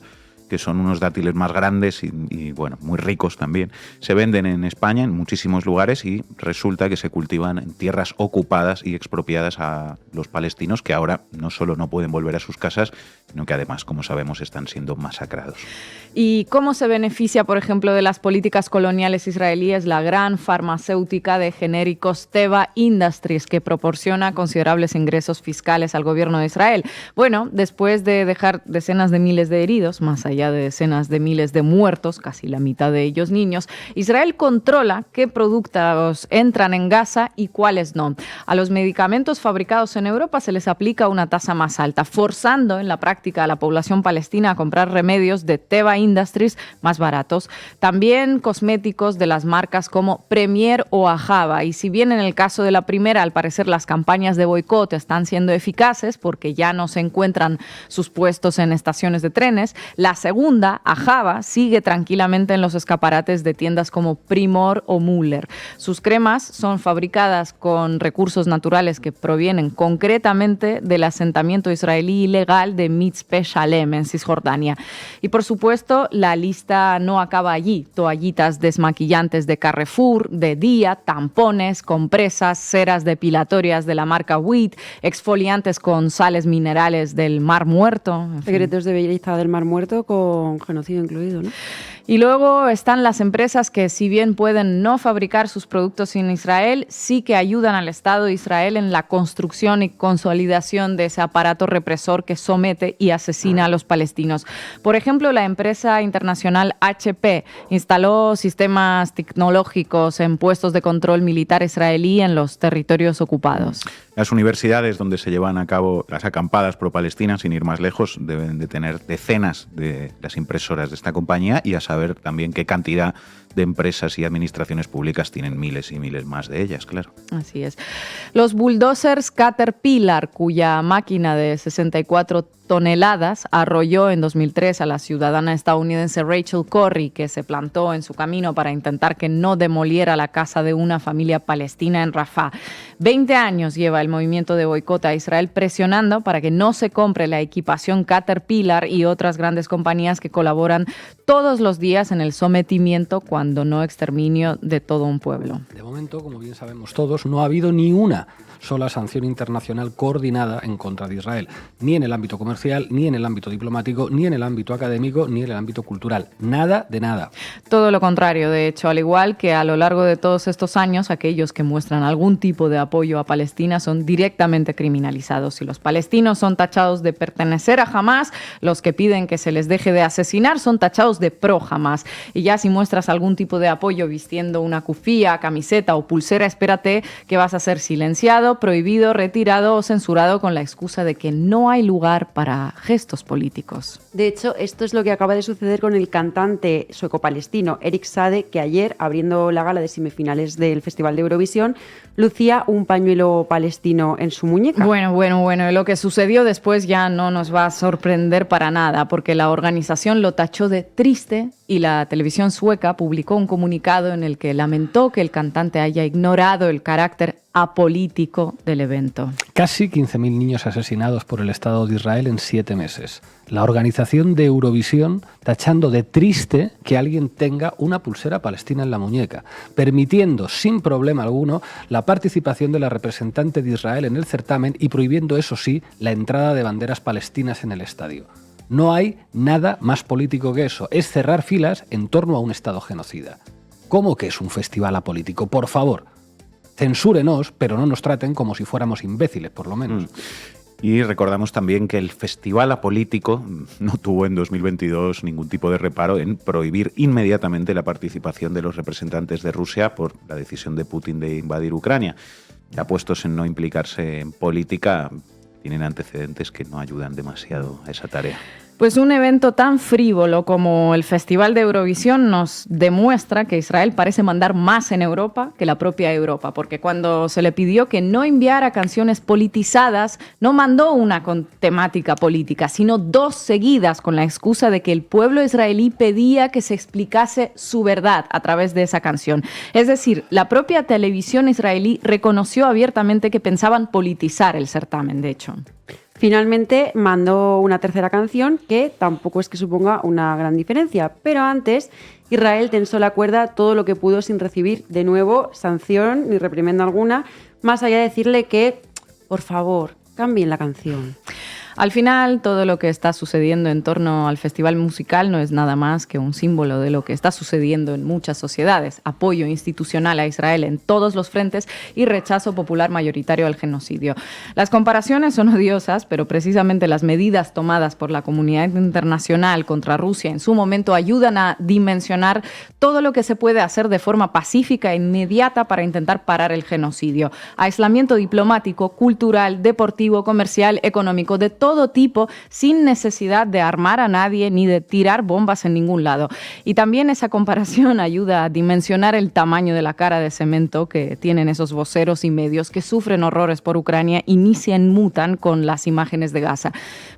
que son unos dátiles más grandes y bueno, muy ricos también. Se venden en España en muchísimos lugares y resulta que se cultivan en tierras ocupadas y expropiadas a los palestinos, que ahora no solo no pueden volver a sus casas, sino que además, como sabemos, están siendo masacrados. ¿Y cómo se beneficia, por ejemplo, de las políticas coloniales israelíes la gran farmacéutica de genéricos Teva Industries, que proporciona considerables ingresos fiscales al gobierno de Israel? Bueno, después de dejar decenas de miles de heridos, más allá de decenas de miles de muertos, casi la mitad de ellos niños, Israel controla qué productos entran en Gaza y cuáles no. A los medicamentos fabricados en Europa se les aplica una tasa más alta, forzando en la práctica a la población palestina a comprar remedios de Teva Industries más baratos. También cosméticos de las marcas como Premier o Ahava. Y si bien en el caso de la primera, al parecer las campañas de boicot están siendo eficaces porque ya no se encuentran sus puestos en estaciones de trenes, la segunda, Ahava, sigue tranquilamente en los escaparates de tiendas como Primor o Müller. Sus cremas son fabricadas con recursos naturales que provienen concretamente del asentamiento israelí ilegal de Mitzpe Shalem en Cisjordania. Y por supuesto, la lista no acaba allí. Toallitas desmaquillantes de Carrefour, de Día, tampones, compresas, ceras depilatorias de la marca WIT, exfoliantes con sales minerales del Mar Muerto. Secretos de belleza del Mar Muerto con genocidio incluido, ¿no? Y luego están las empresas que, si bien pueden no fabricar sus productos en Israel, sí que ayudan al Estado de Israel en la construcción y consolidación de ese aparato represor que somete y asesina a los palestinos. Por ejemplo, la empresa internacional HP instaló sistemas tecnológicos en puestos de control militar israelí en los territorios ocupados. Las universidades donde se llevan a cabo las acampadas pro-palestinas, sin ir más lejos, deben de tener decenas de las impresoras de esta compañía y a saber ver también qué cantidad de empresas y administraciones públicas tienen miles y miles más de ellas, claro. Así es. Los bulldozers Caterpillar, cuya máquina de 64 toneladas arrolló en 2003 a la ciudadana estadounidense Rachel Corrie, que se plantó en su camino para intentar que no demoliera la casa de una familia palestina en Rafah. 20 años lleva el movimiento de boicot a Israel presionando para que no se compre la equipación Caterpillar y otras grandes compañías que colaboran todos los días en el sometimiento, cuando no exterminio, de todo un pueblo. De momento, como bien sabemos todos, no ha habido ni una sola sanción internacional coordinada en contra de Israel, ni en el ámbito comercial, ni en el ámbito diplomático, ni en el ámbito académico, ni en el ámbito cultural. Nada de nada. Todo lo contrario, de hecho, al igual que a lo largo de todos estos años, aquellos que muestran algún tipo de apoyo a Palestina son directamente criminalizados. Y los palestinos son tachados de pertenecer a Hamás, los que piden que se les deje de asesinar son tachados de pro-Hamás. Y ya si muestras algún tipo de apoyo vistiendo una kufía, camiseta o pulsera, espérate que vas a ser silenciado, prohibido, retirado o censurado con la excusa de que no hay lugar para gestos políticos. De hecho, esto es lo que acaba de suceder con el cantante sueco-palestino Eric Saade, que ayer, abriendo la gala de semifinales del Festival de Eurovisión, lucía un pañuelo palestino en su muñeca. Bueno, lo que sucedió después ya no nos va a sorprender para nada, porque la organización lo tachó de triste y la televisión sueca publicó un comunicado en el que lamentó que el cantante haya ignorado el carácter apolítico del evento. Casi 15.000 niños asesinados por el Estado de Israel en 7 meses. La organización de Eurovisión tachando de triste que alguien tenga una pulsera palestina en la muñeca, permitiendo sin problema alguno la participación de la representante de Israel en el certamen y prohibiendo, eso sí, la entrada de banderas palestinas en el estadio. No hay nada más político que eso. Es cerrar filas en torno a un Estado genocida. ¿Cómo que es un festival apolítico? Por favor, censúrenos, pero no nos traten como si fuéramos imbéciles, por lo menos. Y recordamos también que el Festival Apolítico no tuvo en 2022 ningún tipo de reparo en prohibir inmediatamente la participación de los representantes de Rusia por la decisión de Putin de invadir Ucrania. Ya puestos en no implicarse en política, tienen antecedentes que no ayudan demasiado a esa tarea. Pues un evento tan frívolo como el Festival de Eurovisión nos demuestra que Israel parece mandar más en Europa que la propia Europa, porque cuando se le pidió que no enviara canciones politizadas, no mandó una con temática política, sino 2 seguidas con la excusa de que el pueblo israelí pedía que se explicase su verdad a través de esa canción. Es decir, la propia televisión israelí reconoció abiertamente que pensaban politizar el certamen, de hecho. Finalmente mandó una tercera canción que tampoco es que suponga una gran diferencia, pero antes Israel tensó la cuerda todo lo que pudo sin recibir de nuevo sanción ni reprimenda alguna, más allá de decirle que, por favor, cambien la canción. Al final, todo lo que está sucediendo en torno al festival musical no es nada más que un símbolo de lo que está sucediendo en muchas sociedades: apoyo institucional a Israel en todos los frentes y rechazo popular mayoritario al genocidio. Las comparaciones son odiosas, pero precisamente las medidas tomadas por la comunidad internacional contra Rusia en su momento ayudan a dimensionar todo lo que se puede hacer de forma pacífica e inmediata para intentar parar el genocidio. Aislamiento diplomático, cultural, deportivo, comercial, económico, de todo tipo, sin necesidad de armar a nadie ni de tirar bombas en ningún lado. Y también esa comparación ayuda a dimensionar el tamaño de la cara de cemento que tienen esos voceros y medios que sufren horrores por Ucrania y ni se enmutan con las imágenes de Gaza.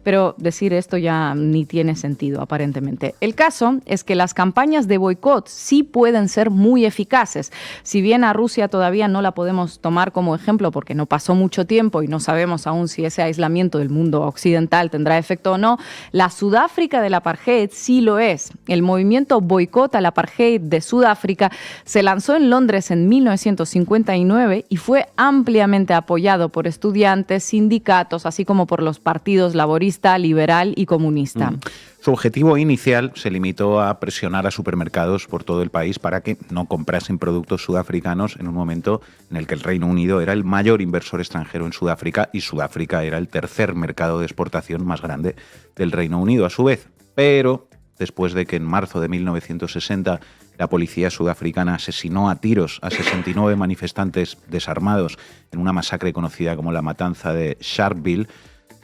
Pero decir esto ya ni tiene sentido, aparentemente. El caso es que las campañas de boicot sí pueden ser muy eficaces. Si bien a Rusia todavía no la podemos tomar como ejemplo porque no pasó mucho tiempo y no sabemos aún si ese aislamiento del mundo occidental tendrá efecto o no, la Sudáfrica del apartheid sí lo es. El movimiento boicot al apartheid de Sudáfrica se lanzó en Londres en 1959 y fue ampliamente apoyado por estudiantes, sindicatos, así como por los partidos laborista, liberal y comunista. Su objetivo inicial se limitó a presionar a supermercados por todo el país para que no comprasen productos sudafricanos en un momento en el que el Reino Unido era el mayor inversor extranjero en Sudáfrica y Sudáfrica era el tercer mercado de exportación más grande del Reino Unido a su vez. Pero después de que en marzo de 1960 la policía sudafricana asesinó a tiros a 69 manifestantes desarmados en una masacre conocida como la matanza de Sharpeville,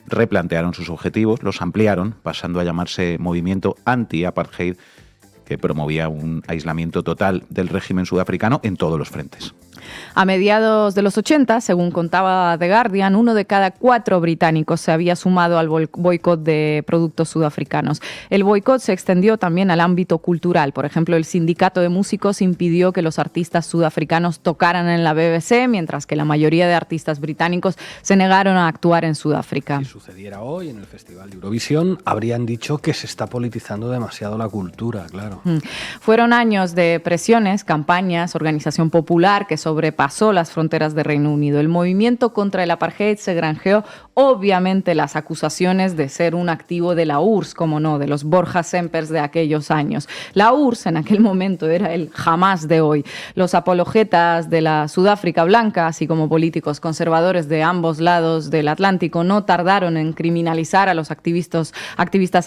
replantearon sus objetivos, los ampliaron, pasando a llamarse Movimiento Anti-Apartheid, que promovía un aislamiento total del régimen sudafricano en todos los frentes. A mediados de los 80, según contaba The Guardian, 1 de cada 4 británicos se había sumado al boicot de productos sudafricanos. El boicot se extendió también al ámbito cultural. Por ejemplo, el sindicato de músicos impidió que los artistas sudafricanos tocaran en la BBC, mientras que la mayoría de artistas británicos se negaron a actuar en Sudáfrica. Si sucediera hoy en el Festival de Eurovisión, habrían dicho que se está politizando demasiado la cultura, claro. Fueron años de presiones, campañas, organización popular que sobrepasó las fronteras de Reino Unido. El movimiento contra el apartheid se granjeó obviamente las acusaciones de ser un activo de la URSS, como no, de los Borja Sempers de aquellos años. La URSS en aquel momento era el Hamás de hoy. Los apologetas de la Sudáfrica blanca, así como políticos conservadores de ambos lados del Atlántico, no tardaron en criminalizar a los activistas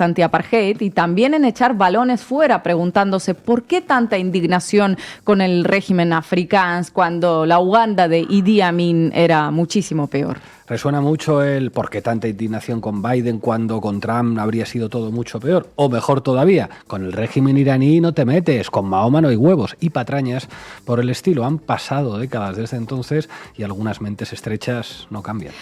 anti-apartheid y también en echar balones fuera, preguntándose por qué tanta indignación con el régimen africano cuando la Uganda de Idi Amin era muchísimo peor. Resuena mucho el por qué tanta indignación con Biden cuando con Trump habría sido todo mucho peor. O mejor todavía, con el régimen iraní no te metes, con Mahoma no hay huevos. Y patrañas por el estilo. Han pasado décadas desde entonces y algunas mentes estrechas no cambian.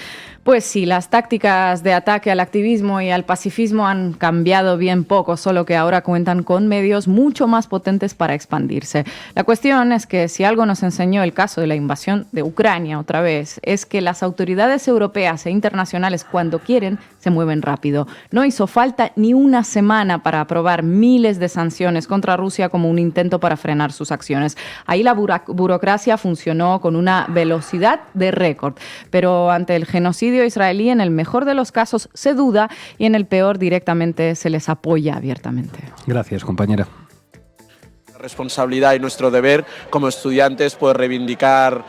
Pues sí, las tácticas de ataque al activismo y al pacifismo han cambiado bien poco, solo que ahora cuentan con medios mucho más potentes para expandirse. La cuestión es que si algo nos enseñó el caso de la invasión de Ucrania otra vez, es que las autoridades europeas e internacionales cuando quieren se mueven rápido. No hizo falta ni una semana para aprobar miles de sanciones contra Rusia como un intento para frenar sus acciones. Ahí la burocracia funcionó con una velocidad de récord, pero ante el genocidio israelí, en el mejor de los casos se duda y en el peor directamente se les apoya abiertamente. Gracias, compañera. Responsabilidad y nuestro deber como estudiantes, pues reivindicar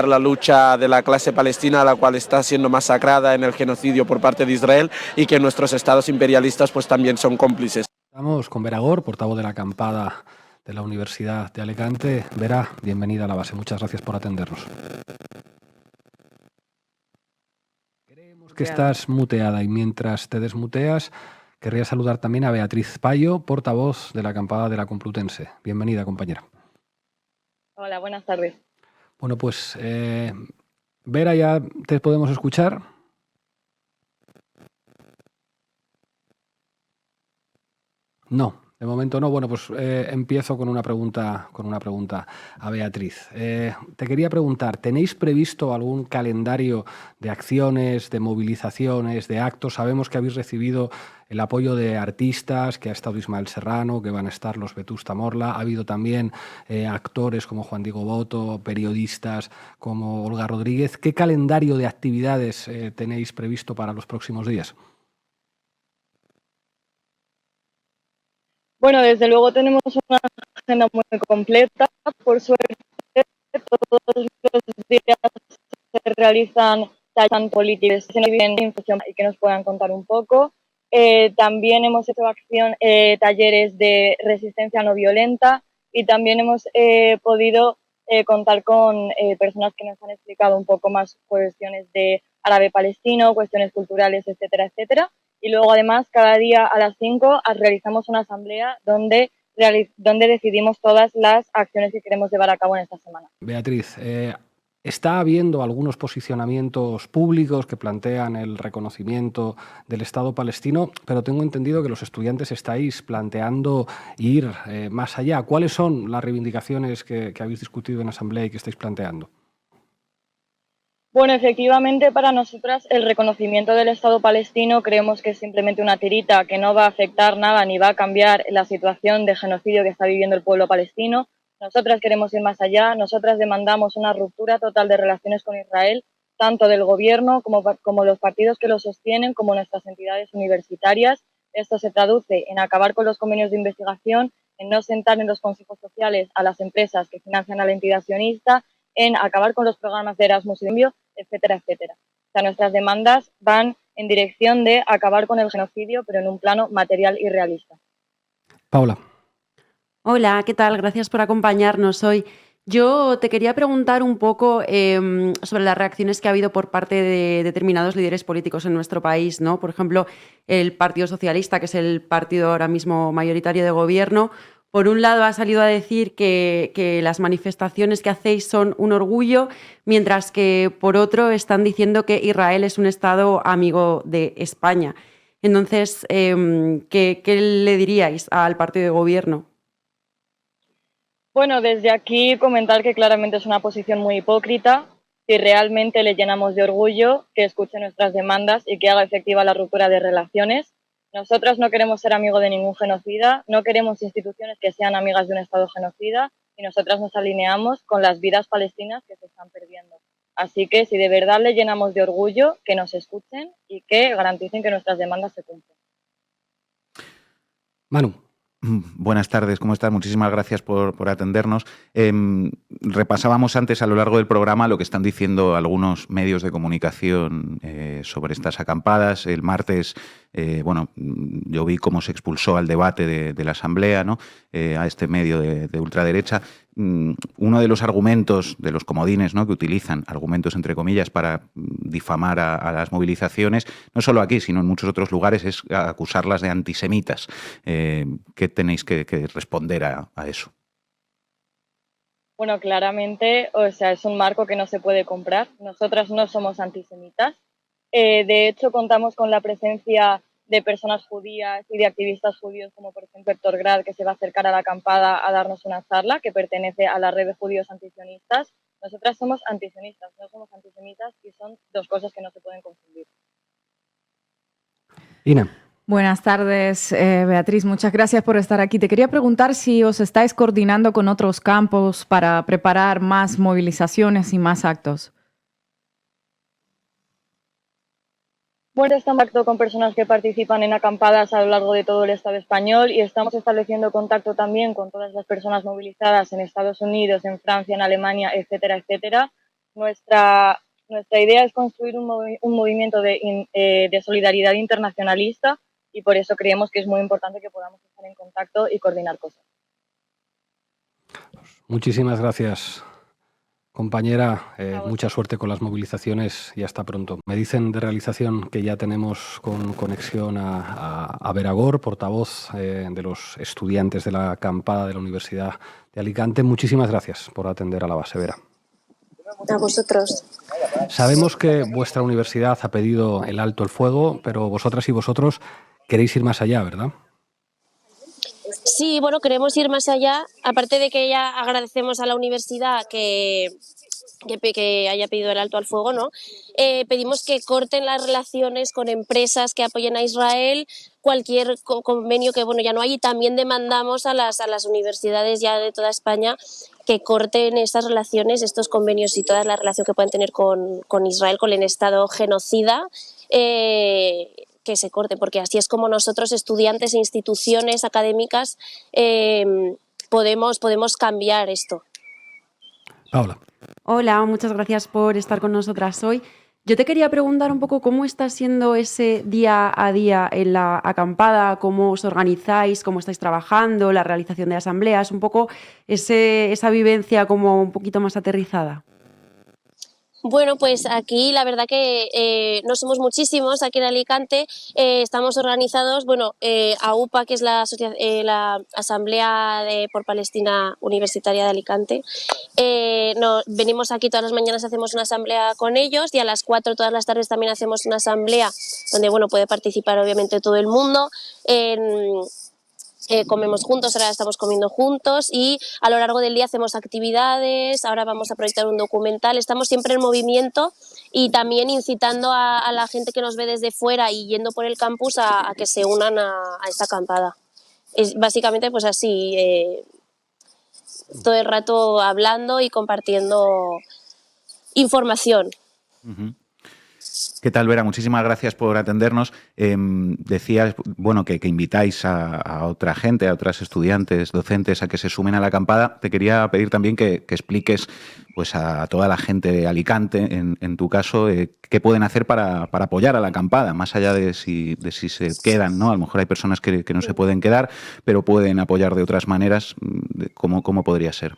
la lucha de la clase palestina, la cual está siendo masacrada en el genocidio por parte de Israel, y que nuestros estados imperialistas pues también son cómplices. Estamos con Vera Gor, portavoz de la acampada de la Universidad de Alicante. Vera, bienvenida a La Base. Muchas gracias por atendernos. Creemos que estás muteada y mientras te desmuteas, querría saludar también a Beatriz Payo, portavoz de la acampada de la Complutense. Bienvenida, compañera. Hola, buenas tardes. Bueno, pues, Vera, ¿ya te podemos escuchar? No, de momento no. Bueno, pues empiezo con una pregunta a Beatriz. Te quería preguntar, ¿tenéis previsto algún calendario de acciones, de movilizaciones, de actos? Sabemos que habéis recibido el apoyo de artistas, que ha estado Ismael Serrano, que van a estar los Vetusta Morla. Ha habido también actores como Juan Diego Boto, periodistas como Olga Rodríguez. ¿Qué calendario de actividades tenéis previsto para los próximos días? Bueno, desde luego tenemos una agenda muy completa. Por suerte, todos los días se realizan talleres políticos y que nos puedan contar un poco. También hemos hecho talleres de resistencia no violenta y también hemos podido contar con personas que nos han explicado un poco más cuestiones de árabe-palestino, cuestiones culturales, etcétera, etcétera. Y luego, además, cada día a las 5 realizamos una asamblea donde decidimos todas las acciones que queremos llevar a cabo en esta semana. Beatriz, está habiendo algunos posicionamientos públicos que plantean el reconocimiento del Estado palestino, pero tengo entendido que los estudiantes estáis planteando ir más allá. ¿Cuáles son las reivindicaciones que habéis discutido en asamblea y que estáis planteando? Bueno, efectivamente, para nosotras el reconocimiento del Estado palestino creemos que es simplemente una tirita que no va a afectar nada ni va a cambiar la situación de genocidio que está viviendo el pueblo palestino. Nosotras queremos ir más allá, nosotras demandamos una ruptura total de relaciones con Israel, tanto del gobierno como los partidos que lo sostienen, como nuestras entidades universitarias. Esto se traduce en acabar con los convenios de investigación, en no sentar en los consejos sociales a las empresas que financian a la entidad sionista, en acabar con los programas de Erasmus y Envío, etcétera, etcétera. O sea, nuestras demandas van en dirección de acabar con el genocidio, pero en un plano material y realista. Paula. Hola, ¿qué tal? Gracias por acompañarnos hoy. Yo te quería preguntar un poco sobre las reacciones que ha habido por parte de determinados líderes políticos en nuestro país, ¿no? Por ejemplo, el Partido Socialista, que es el partido ahora mismo mayoritario de gobierno, Por un lado, ha salido a decir que las manifestaciones que hacéis son un orgullo, mientras que por otro están diciendo que Israel es un Estado amigo de España. Entonces, ¿qué le diríais al partido de gobierno? Bueno, desde aquí comentar que claramente es una posición muy hipócrita. Si realmente le llenamos de orgullo, que escuche nuestras demandas y que haga efectiva la ruptura de relaciones. Nosotros no queremos ser amigos de ningún genocida, no queremos instituciones que sean amigas de un Estado genocida y nosotras nos alineamos con las vidas palestinas que se están perdiendo. Así que si de verdad le llenamos de orgullo, que nos escuchen y que garanticen que nuestras demandas se cumplen. Manu. Buenas tardes, ¿cómo estás? Muchísimas gracias por atendernos. Repasábamos antes a lo largo del programa lo que están diciendo algunos medios de comunicación sobre estas acampadas. El martes, yo vi cómo se expulsó al debate de la Asamblea, ¿no? A este medio de ultraderecha. Uno de los argumentos, de los comodines, ¿no?, que utilizan, argumentos entre comillas, para difamar a las movilizaciones, no solo aquí, sino en muchos otros lugares, es acusarlas de antisemitas. ¿Qué tenéis que responder a eso? Bueno, claramente, es un marco que no se puede comprar. Nosotras no somos antisemitas. De hecho, contamos con la presencia de personas judías y de activistas judíos, como por ejemplo Héctor Grad, que se va a acercar a la acampada a darnos una charla, que pertenece a la red de judíos antisionistas. Nosotras somos antisionistas, no somos antisemitas, y son dos cosas que no se pueden confundir. Ina. Buenas tardes, Beatriz. Muchas gracias por estar aquí. Te quería preguntar si os estáis coordinando con otros campos para preparar más movilizaciones y más actos. Bueno, estamos en contacto con personas que participan en acampadas a lo largo de todo el Estado español y estamos estableciendo contacto también con todas las personas movilizadas en Estados Unidos, en Francia, en Alemania, etcétera, etcétera. Nuestra idea es construir un movimiento de solidaridad internacionalista y por eso creemos que es muy importante que podamos estar en contacto y coordinar cosas. Muchísimas gracias, compañera. Mucha suerte con las movilizaciones y hasta pronto. Me dicen de realización que ya tenemos con conexión a Veragor, portavoz de los estudiantes de la acampada de la Universidad de Alicante. Muchísimas gracias por atender a la base, Vera. A vosotros. Sabemos que vuestra universidad ha pedido el alto el fuego, pero vosotras y vosotros queréis ir más allá, ¿verdad? Sí, bueno, queremos ir más allá. Aparte de que ya agradecemos a la universidad que haya pedido el alto al fuego, ¿no? Pedimos que corten las relaciones con empresas que apoyen a Israel, cualquier convenio que ya no hay, y también demandamos a las universidades ya de toda España que corten estas relaciones, estos convenios y toda la relación que puedan tener con Israel, con el Estado genocida, que se corte, porque así es como nosotros, estudiantes e instituciones académicas, podemos cambiar esto. Paola. Hola, muchas gracias por estar con nosotras hoy. Yo te quería preguntar un poco cómo está siendo ese día a día en la acampada, cómo os organizáis, cómo estáis trabajando, la realización de asambleas, un poco esa vivencia como un poquito más aterrizada. Bueno, pues aquí la verdad que no somos muchísimos aquí en Alicante, estamos organizados, AUPA, que es la Asamblea por Palestina Universitaria de Alicante, venimos aquí todas las mañanas, hacemos una asamblea con ellos, y a las 4 todas las tardes también hacemos una asamblea donde puede participar obviamente todo el mundo. Comemos juntos, ahora estamos comiendo juntos, y a lo largo del día hacemos actividades. Ahora vamos a proyectar un documental, estamos siempre en movimiento y también incitando a la gente que nos ve desde fuera y yendo por el campus a que se unan a esta acampada. Es básicamente pues así, todo el rato hablando y compartiendo información. Uh-huh. ¿Qué tal, Vera? Muchísimas gracias por atendernos. Decías, que invitáis a otra gente, a otras estudiantes, docentes, a que se sumen a la acampada. Te quería pedir también que expliques pues, a toda la gente de Alicante, en tu caso, qué pueden hacer para apoyar a la acampada, más allá de si se quedan, ¿no? A lo mejor hay personas que no se pueden quedar, pero pueden apoyar de otras maneras. ¿Cómo podría ser?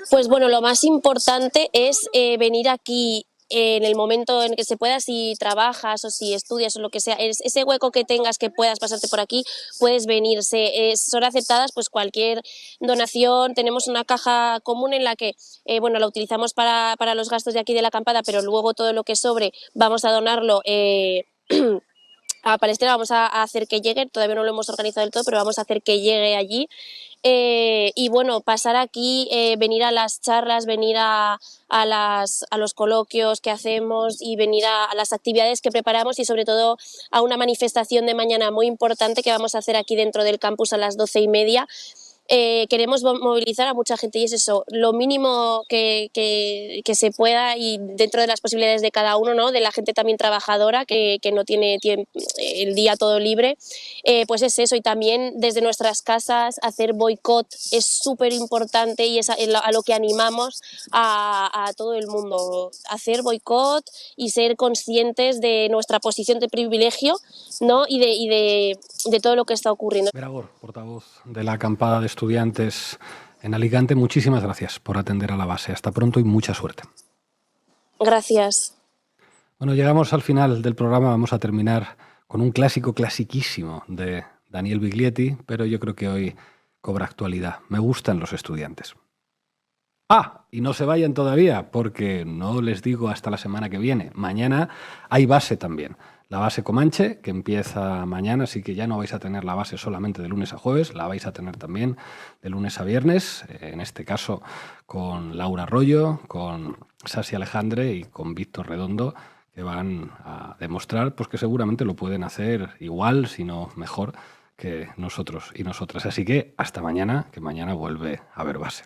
Pues lo más importante es venir aquí en el momento en que se pueda, si trabajas o si estudias o lo que sea, ese hueco que tengas que puedas pasarte por aquí, puedes venir. Son aceptadas pues cualquier donación. Tenemos una caja común en la que la utilizamos para los gastos de aquí de la acampada, pero luego todo lo que sobre vamos a donarlo a Palestina, vamos a hacer que llegue. Todavía no lo hemos organizado del todo, pero vamos a hacer que llegue allí. Y bueno, pasar aquí, venir a las charlas, venir a los coloquios que hacemos y venir a las actividades que preparamos, y sobre todo a una manifestación de mañana muy importante que vamos a hacer aquí dentro del campus a las 12:30. Queremos movilizar a mucha gente, y es eso, lo mínimo que se pueda, y dentro de las posibilidades de cada uno, ¿no? De la gente también trabajadora que no tiene el día todo libre, pues es eso. Y también desde nuestras casas hacer boicot es súper importante, y es a lo que animamos a todo el mundo, hacer boicot y ser conscientes de nuestra posición de privilegio, ¿no? y de todo lo que está ocurriendo. Vera Gor, portavoz de la acampada de estudiantes en Alicante, muchísimas gracias por atender a la base. Hasta pronto y mucha suerte. Gracias. Bueno, llegamos al final del programa. Vamos a terminar con un clásico clasiquísimo de Daniel Biglietti, pero yo creo que hoy cobra actualidad. Me gustan los estudiantes. Y no se vayan todavía, porque no les digo hasta la semana que viene. Mañana hay base también. La base Comanche, que empieza mañana, así que ya no vais a tener la base solamente de lunes a jueves, la vais a tener también de lunes a viernes, en este caso con Laura Arroyo, con Sasi Alejandre y con Víctor Redondo, que van a demostrar pues, que seguramente lo pueden hacer igual, si no mejor, que nosotros y nosotras. Así que hasta mañana, que mañana vuelve a haber base.